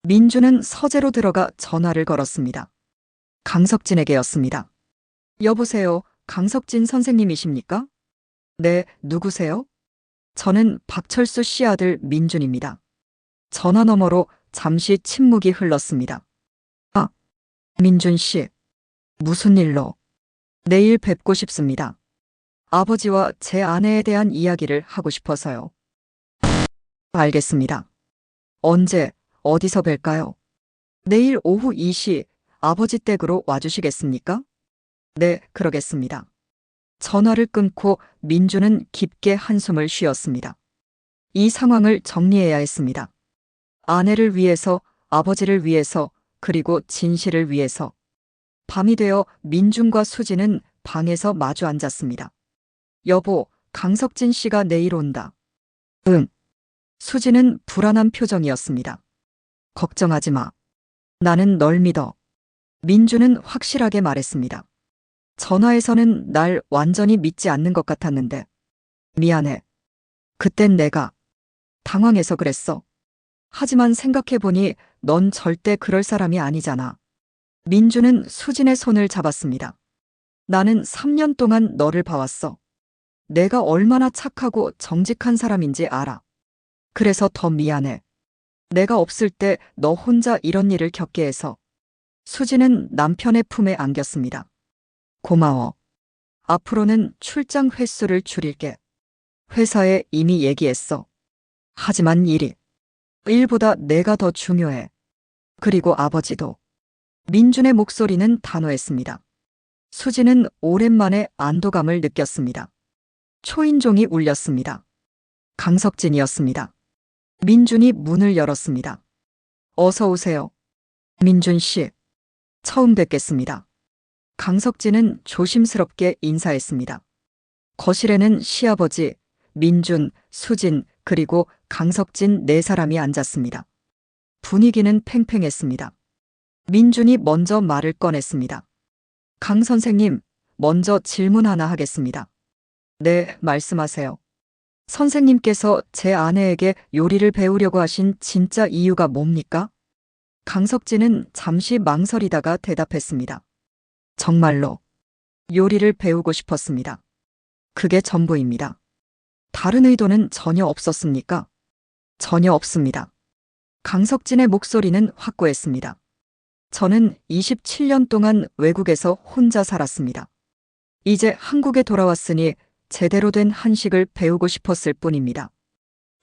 민준은 서재로 들어가 전화를 걸었습니다. 강석진에게였습니다. 여보세요, 강석진 선생님이십니까? 네, 누구세요? 저는 박철수 씨 아들 민준입니다. 전화 너머로 잠시 침묵이 흘렀습니다. 아, 민준 씨, 무슨 일로? 내일 뵙고 싶습니다. 아버지와 제 아내에 대한 이야기를 하고 싶어서요. 알겠습니다. 언제, 어디서 뵐까요? 내일 오후 2시 아버지 댁으로 와주시겠습니까? 네, 그러겠습니다. 전화를 끊고 민주는 깊게 한숨을 쉬었습니다. 이 상황을 정리해야 했습니다. 아내를 위해서, 아버지를 위해서, 그리고 진실을 위해서. 밤이 되어 민준과 수지는 방에서 마주 앉았습니다. 여보, 강석진 씨가 내일 온다. 응. 수지는 불안한 표정이었습니다. 걱정하지 마. 나는 널 믿어. 민주는 확실하게 말했습니다. 전화에서는 날 완전히 믿지 않는 것 같았는데. 미안해. 그땐 내가 당황해서 그랬어. 하지만 생각해보니 넌 절대 그럴 사람이 아니잖아. 민주는 수진의 손을 잡았습니다. 나는 3년 동안 너를 봐왔어. 내가 얼마나 착하고 정직한 사람인지 알아. 그래서 더 미안해. 내가 없을 때 너 혼자 이런 일을 겪게 해서. 수지는 남편의 품에 안겼습니다. 고마워. 앞으로는 출장 횟수를 줄일게. 회사에 이미 얘기했어. 하지만 일보다 내가 더 중요해. 그리고 아버지도. 민준의 목소리는 단호했습니다. 수지는 오랜만에 안도감을 느꼈습니다. 초인종이 울렸습니다. 강석진이었습니다. 민준이 문을 열었습니다. 어서 오세요. 민준 씨. 처음 뵙겠습니다. 강석진은 조심스럽게 인사했습니다. 거실에는 시아버지, 민준, 수진, 그리고 강석진 네 사람이 앉았습니다. 분위기는 팽팽했습니다. 민준이 먼저 말을 꺼냈습니다. 강 선생님, 먼저 질문 하나 하겠습니다. 네, 말씀하세요. 선생님께서 제 아내에게 요리를 배우려고 하신 진짜 이유가 뭡니까? 강석진은 잠시 망설이다가 대답했습니다. 정말로 요리를 배우고 싶었습니다. 그게 전부입니다. 다른 의도는 전혀 없었습니까? 전혀 없습니다. 강석진의 목소리는 확고했습니다. 저는 27년 동안 외국에서 혼자 살았습니다. 이제 한국에 돌아왔으니 제대로 된 한식을 배우고 싶었을 뿐입니다.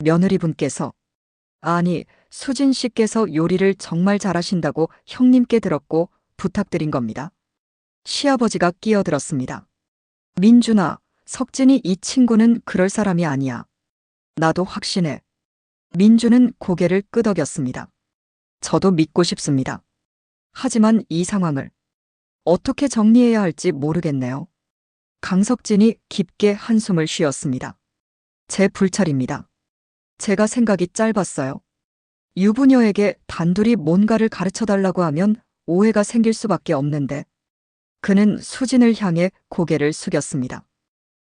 며느리분께서, 아니, 수진 씨께서 요리를 정말 잘하신다고 형님께 들었고 부탁드린 겁니다. 시아버지가 끼어들었습니다. 민준아, 석진이 이 친구는 그럴 사람이 아니야. 나도 확신해. 민준은 고개를 끄덕였습니다. 저도 믿고 싶습니다. 하지만 이 상황을 어떻게 정리해야 할지 모르겠네요. 강석진이 깊게 한숨을 쉬었습니다. 제 불찰입니다. 제가 생각이 짧았어요. 유부녀에게 단둘이 뭔가를 가르쳐달라고 하면 오해가 생길 수밖에 없는데. 그는 수진을 향해 고개를 숙였습니다.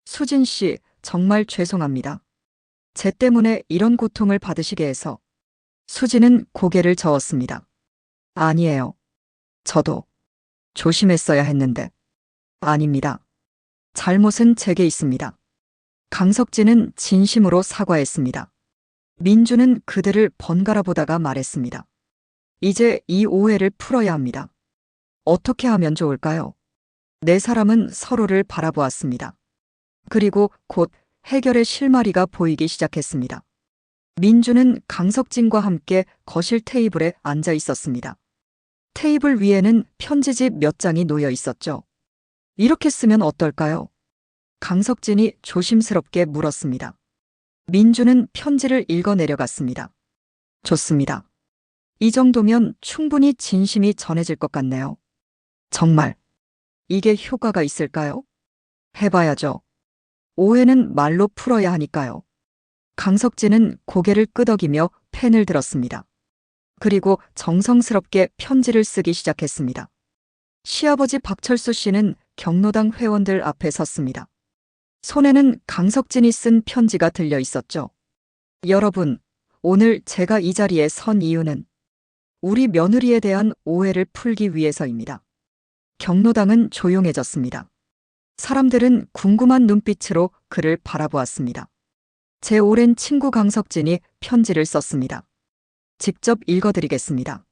수진 씨, 정말 죄송합니다. 제 때문에 이런 고통을 받으시게 해서. 수진은 고개를 저었습니다. 아니에요. 저도 조심했어야 했는데. 아닙니다. 잘못은 제게 있습니다. 강석진은 진심으로 사과했습니다. 민주는 그들을 번갈아 보다가 말했습니다. 이제 이 오해를 풀어야 합니다. 어떻게 하면 좋을까요? 네 사람은 서로를 바라보았습니다. 그리고 곧 해결의 실마리가 보이기 시작했습니다. 민주는 강석진과 함께 거실 테이블에 앉아 있었습니다. 테이블 위에는 편지집 몇 장이 놓여 있었죠. 이렇게 쓰면 어떨까요? 강석진이 조심스럽게 물었습니다. 민주는 편지를 읽어 내려갔습니다. 좋습니다. 이 정도면 충분히 진심이 전해질 것 같네요. 정말 이게 효과가 있을까요? 해봐야죠. 오해는 말로 풀어야 하니까요. 강석진은 고개를 끄덕이며 펜을 들었습니다. 그리고 정성스럽게 편지를 쓰기 시작했습니다. 시아버지 박철수 씨는 경로당 회원들 앞에 섰습니다. 손에는 강석진이 쓴 편지가 들려 있었죠. 여러분, 오늘 제가 이 자리에 선 이유는 우리 며느리에 대한 오해를 풀기 위해서입니다. 경로당은 조용해졌습니다. 사람들은 궁금한 눈빛으로 그를 바라보았습니다. 제 오랜 친구 강석진이 편지를 썼습니다. 직접 읽어드리겠습니다.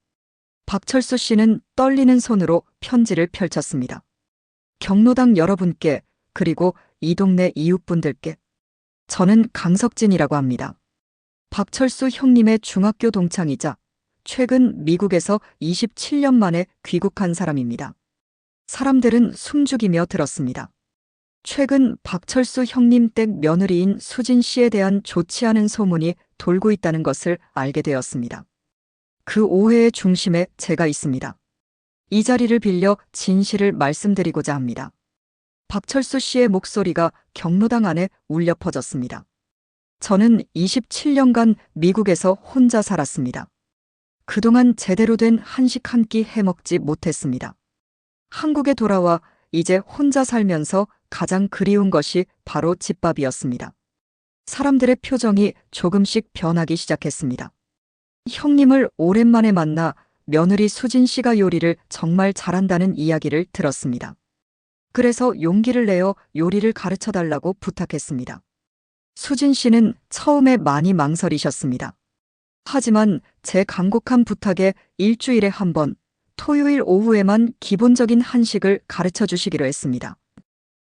박철수 씨는 떨리는 손으로 편지를 펼쳤습니다. 경로당 여러분께, 그리고 이 동네 이웃분들께. 저는 강석진이라고 합니다. 박철수 형님의 중학교 동창이자 최근 미국에서 27년 만에 귀국한 사람입니다. 사람들은 숨죽이며 들었습니다. 최근 박철수 형님 댁 며느리인 수진 씨에 대한 좋지 않은 소문이 돌고 있다는 것을 알게 되었습니다. 그 오해의 중심에 제가 있습니다. 이 자리를 빌려 진실을 말씀드리고자 합니다. 박철수 씨의 목소리가 경로당 안에 울려 퍼졌습니다. 저는 27년간 미국에서 혼자 살았습니다. 그동안 제대로 된 한식 한 끼 해먹지 못했습니다. 한국에 돌아와 이제 혼자 살면서 가장 그리운 것이 바로 집밥이었습니다. 사람들의 표정이 조금씩 변하기 시작했습니다. 형님을 오랜만에 만나 며느리 수진 씨가 요리를 정말 잘한다는 이야기를 들었습니다. 그래서 용기를 내어 요리를 가르쳐 달라고 부탁했습니다. 수진 씨는 처음에 많이 망설이셨습니다. 하지만 제 간곡한 부탁에 일주일에 한 번, 토요일 오후에만 기본적인 한식을 가르쳐 주시기로 했습니다.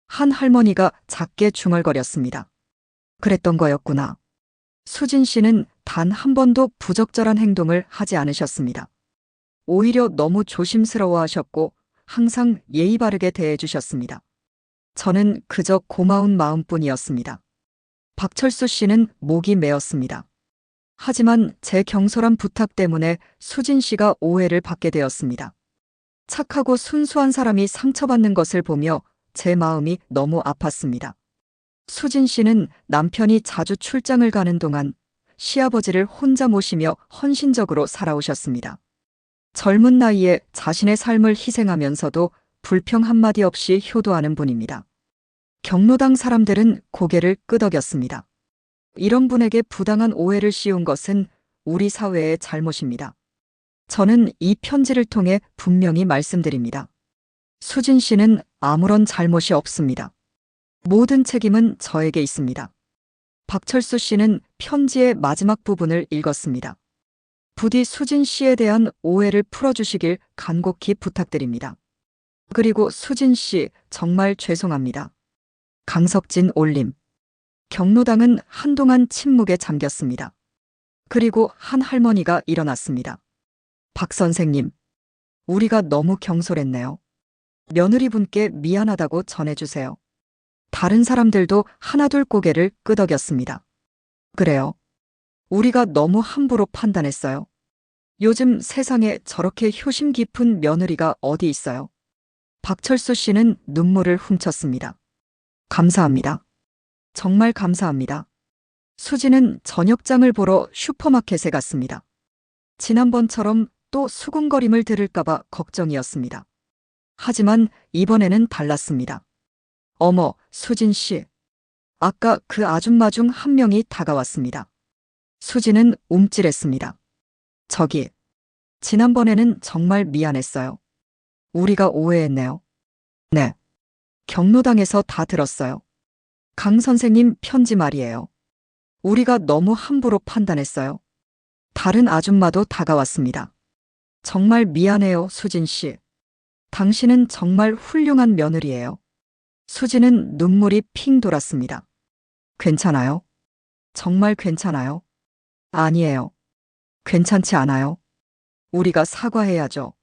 한 할머니가 작게 중얼거렸습니다. 그랬던 거였구나. 수진 씨는 단 한 번도 부적절한 행동을 하지 않으셨습니다. 오히려 너무 조심스러워 하셨고 항상 예의 바르게 대해 주셨습니다. 저는 그저 고마운 마음뿐이었습니다. 박철수 씨는 목이 메었습니다. 하지만 제 경솔한 부탁 때문에 수진 씨가 오해를 받게 되었습니다. 착하고 순수한 사람이 상처받는 것을 보며 제 마음이 너무 아팠습니다. 수진 씨는 남편이 자주 출장을 가는 동안 시아버지를 혼자 모시며 헌신적으로 살아오셨습니다. 젊은 나이에 자신의 삶을 희생하면서도 불평 한마디 없이 효도하는 분입니다. 경로당 사람들은 고개를 끄덕였습니다. 이런 분에게 부당한 오해를 씌운 것은 우리 사회의 잘못입니다. 저는 이 편지를 통해 분명히 말씀드립니다. 수진 씨는 아무런 잘못이 없습니다. 모든 책임은 저에게 있습니다. 박철수 씨는 편지의 마지막 부분을 읽었습니다. 부디 수진 씨에 대한 오해를 풀어주시길 간곡히 부탁드립니다. 그리고 수진 씨, 정말 죄송합니다. 강석진 올림. 경로당은 한동안 침묵에 잠겼습니다. 그리고 한 할머니가 일어났습니다. 박 선생님, 우리가 너무 경솔했네요. 며느리분께 미안하다고 전해주세요. 다른 사람들도 하나둘 고개를 끄덕였습니다. 그래요. 우리가 너무 함부로 판단했어요. 요즘 세상에 저렇게 효심 깊은 며느리가 어디 있어요? 박철수 씨는 눈물을 훔쳤습니다. 감사합니다. 정말 감사합니다. 수지는 저녁장을 보러 슈퍼마켓에 갔습니다. 지난번처럼 또 수군거림을 들을까봐 걱정이었습니다. 하지만 이번에는 달랐습니다. 어머, 수진 씨. 아까 그 아줌마 중 한 명이 다가왔습니다. 수지는 움찔했습니다. 저기, 지난번에는 정말 미안했어요. 우리가 오해했네요. 네. 경로당에서 다 들었어요. 강 선생님 편지 말이에요. 우리가 너무 함부로 판단했어요. 다른 아줌마도 다가왔습니다. 정말 미안해요, 수진 씨. 당신은 정말 훌륭한 며느리예요. 수지는 눈물이 핑 돌았습니다. 괜찮아요? 정말 괜찮아요? 아니에요. 괜찮지 않아요. 우리가 사과해야죠.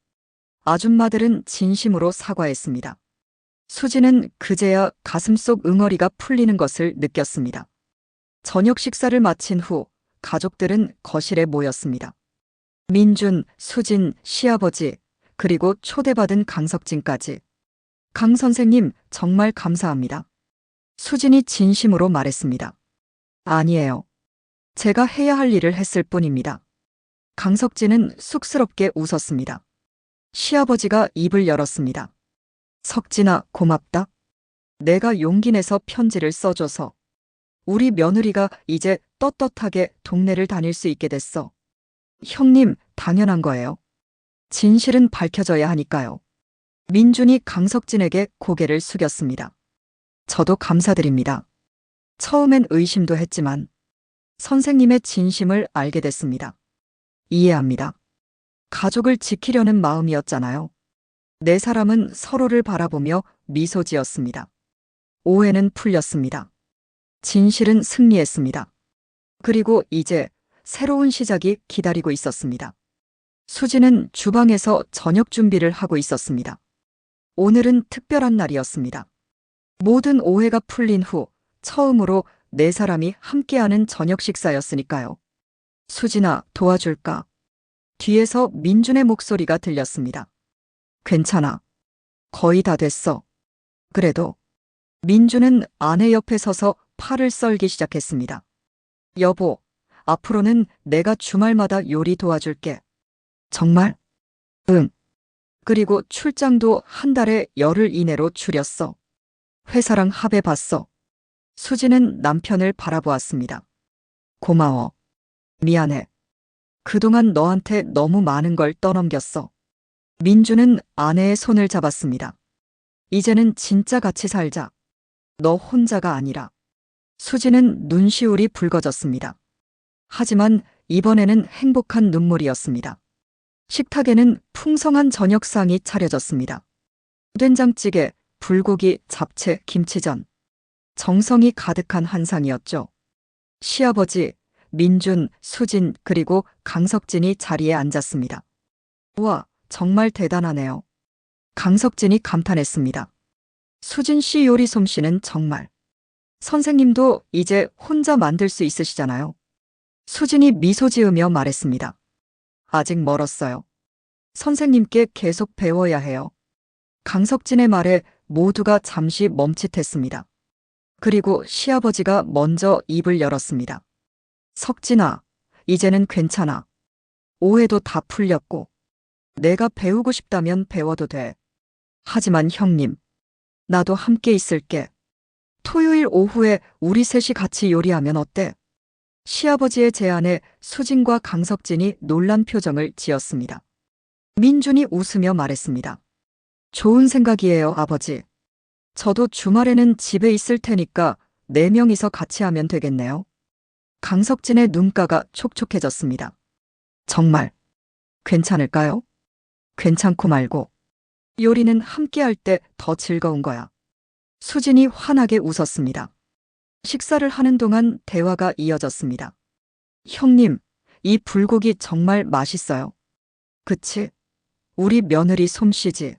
아줌마들은 진심으로 사과했습니다. 수지는 그제야 가슴속 응어리가 풀리는 것을 느꼈습니다. 저녁 식사를 마친 후 가족들은 거실에 모였습니다. 민준, 수진, 시아버지, 그리고 초대받은 강석진까지. 강 선생님, 정말 감사합니다. 수진이 진심으로 말했습니다. 아니에요. 제가 해야 할 일을 했을 뿐입니다. 강석진은 쑥스럽게 웃었습니다. 시아버지가 입을 열었습니다. 석진아, 고맙다. 내가 용기 내서 편지를 써줘서. 우리 며느리가 이제 떳떳하게 동네를 다닐 수 있게 됐어. 형님, 당연한 거예요. 진실은 밝혀져야 하니까요. 민준이 강석진에게 고개를 숙였습니다. 저도 감사드립니다. 처음엔 의심도 했지만 선생님의 진심을 알게 됐습니다. 이해합니다. 가족을 지키려는 마음이었잖아요. 네 사람은 서로를 바라보며 미소 지었습니다. 오해는 풀렸습니다. 진실은 승리했습니다. 그리고 이제 새로운 시작이 기다리고 있었습니다. 수지는 주방에서 저녁 준비를 하고 있었습니다. 오늘은 특별한 날이었습니다. 모든 오해가 풀린 후 처음으로 네 사람이 함께하는 저녁 식사였으니까요. 수진아, 도와줄까? 뒤에서 민준의 목소리가 들렸습니다. 괜찮아. 거의 다 됐어. 그래도 민준은 아내 옆에 서서 팔을 썰기 시작했습니다. 여보, 앞으로는 내가 주말마다 요리 도와줄게. 정말? 응. 그리고 출장도 한 달에 열흘 이내로 줄였어. 회사랑 합해봤어. 수지는 남편을 바라보았습니다. 고마워. 미안해. 그동안 너한테 너무 많은 걸 떠넘겼어. 민주는 아내의 손을 잡았습니다. 이제는 진짜 같이 살자. 너 혼자가 아니라. 수지는 눈시울이 붉어졌습니다. 하지만 이번에는 행복한 눈물이었습니다. 식탁에는 풍성한 저녁상이 차려졌습니다. 된장찌개, 불고기, 잡채, 김치전. 정성이 가득한 한상이었죠. 시아버지, 민준, 수진, 그리고 강석진이 자리에 앉았습니다. 우와, 정말 대단하네요. 강석진이 감탄했습니다. 수진 씨 요리 솜씨는 정말. 선생님도 이제 혼자 만들 수 있으시잖아요. 수진이 미소 지으며 말했습니다. 아직 멀었어요. 선생님께 계속 배워야 해요. 강석진의 말에 모두가 잠시 멈칫했습니다. 그리고 시아버지가 먼저 입을 열었습니다. 석진아, 이제는 괜찮아. 오해도 다 풀렸고. 내가 배우고 싶다면 배워도 돼. 하지만 형님, 나도 함께 있을게. 토요일 오후에 우리 셋이 같이 요리하면 어때? 시아버지의 제안에 수진과 강석진이 놀란 표정을 지었습니다. 민준이 웃으며 말했습니다. 좋은 생각이에요, 아버지. 저도 주말에는 집에 있을 테니까 4명이서 같이 하면 되겠네요. 강석진의 눈가가 촉촉해졌습니다. 정말 괜찮을까요? 괜찮고 말고. 요리는 함께할 때 더 즐거운 거야. 수진이 환하게 웃었습니다. 식사를 하는 동안 대화가 이어졌습니다. 형님, 이 불고기 정말 맛있어요. 그치? 우리 며느리 솜씨지.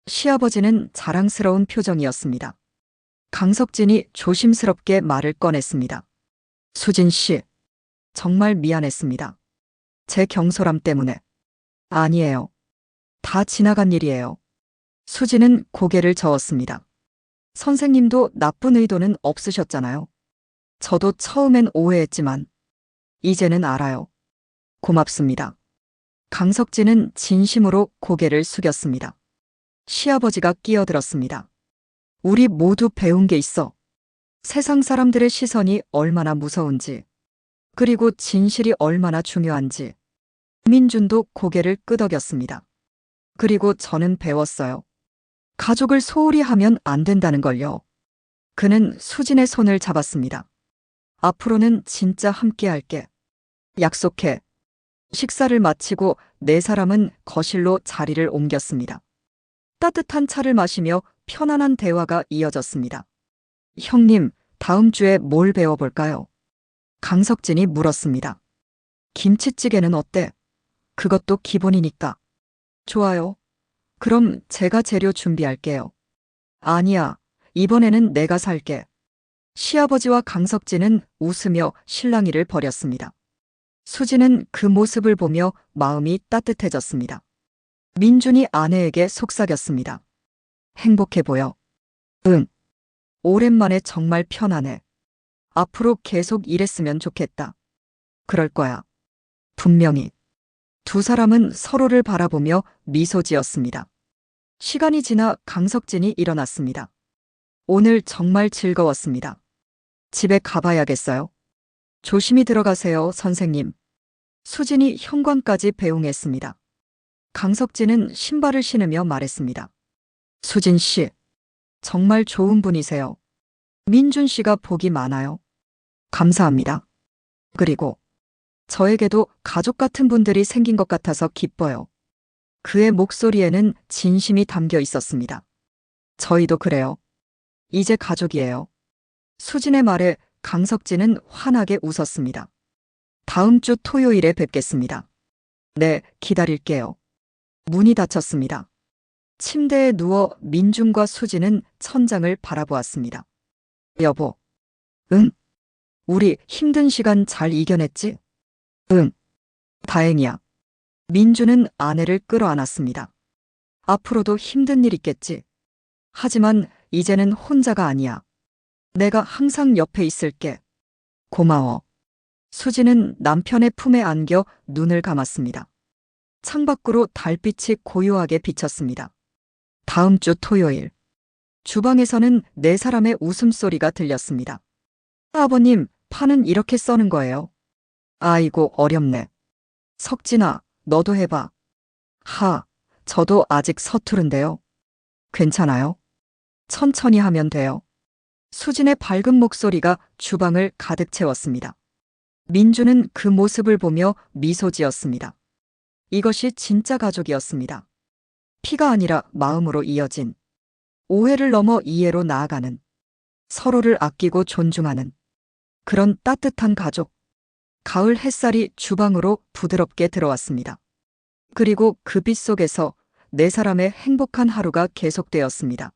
시아버지는 자랑스러운 표정이었습니다. 강석진이 조심스럽게 말을 꺼냈습니다. 수진 씨, 정말 미안했습니다. 제 경솔함 때문에. 아니에요. 다 지나간 일이에요. 수진은 고개를 저었습니다. 선생님도 나쁜 의도는 없으셨잖아요. 저도 처음엔 오해했지만 이제는 알아요. 고맙습니다. 강석진은 진심으로 고개를 숙였습니다. 시아버지가 끼어들었습니다. 우리 모두 배운 게 있어. 세상 사람들의 시선이 얼마나 무서운지, 그리고 진실이 얼마나 중요한지. 민준도 고개를 끄덕였습니다. 그리고 저는 배웠어요. 가족을 소홀히 하면 안 된다는 걸요. 그는 수진의 손을 잡았습니다. 앞으로는 진짜 함께 할게. 약속해. 식사를 마치고 네 사람은 거실로 자리를 옮겼습니다. 따뜻한 차를 마시며 편안한 대화가 이어졌습니다. 형님, 다음 주에 뭘 배워볼까요? 강석진이 물었습니다. 김치찌개는 어때? 그것도 기본이니까. 좋아요. 그럼 제가 재료 준비할게요. 아니야, 이번에는 내가 살게. 시아버지와 강석진은 웃으며 실랑이를 벌였습니다. 수지는 그 모습을 보며 마음이 따뜻해졌습니다. 민준이 아내에게 속삭였습니다. 행복해 보여. 응. 오랜만에 정말 편하네. 앞으로 계속 이랬으면 좋겠다. 그럴 거야. 분명히. 두 사람은 서로를 바라보며 미소 지었습니다. 시간이 지나 강석진이 일어났습니다. 오늘 정말 즐거웠습니다. 집에 가봐야겠어요. 조심히 들어가세요, 선생님. 수진이 현관까지 배웅했습니다. 강석진은 신발을 신으며 말했습니다. 수진 씨, 정말 좋은 분이세요. 민준 씨가 복이 많아요. 감사합니다. 그리고 저에게도 가족 같은 분들이 생긴 것 같아서 기뻐요. 그의 목소리에는 진심이 담겨 있었습니다. 저희도 그래요. 이제 가족이에요. 수진의 말에 강석진은 환하게 웃었습니다. 다음 주 토요일에 뵙겠습니다. 네, 기다릴게요. 문이 닫혔습니다. 침대에 누워 민준과 수진은 천장을 바라보았습니다. 여보. 응. 우리 힘든 시간 잘 이겨냈지? 응. 다행이야. 민준은 아내를 끌어안았습니다. 앞으로도 힘든 일 있겠지. 하지만 이제는 혼자가 아니야. 내가 항상 옆에 있을게. 고마워. 수지는 남편의 품에 안겨 눈을 감았습니다. 창밖으로 달빛이 고요하게 비쳤습니다. 다음 주 토요일. 주방에서는 네 사람의 웃음소리가 들렸습니다. 아버님, 파는 이렇게 써는 거예요. 아이고, 어렵네. 석진아, 너도 해봐. 저도 아직 서투른데요. 괜찮아요? 천천히 하면 돼요. 수진의 밝은 목소리가 주방을 가득 채웠습니다. 민주는 그 모습을 보며 미소 지었습니다. 이것이 진짜 가족이었습니다. 피가 아니라 마음으로 이어진, 오해를 넘어 이해로 나아가는, 서로를 아끼고 존중하는 그런 따뜻한 가족. 가을 햇살이 주방으로 부드럽게 들어왔습니다. 그리고 그 빛 속에서 네 사람의 행복한 하루가 계속되었습니다.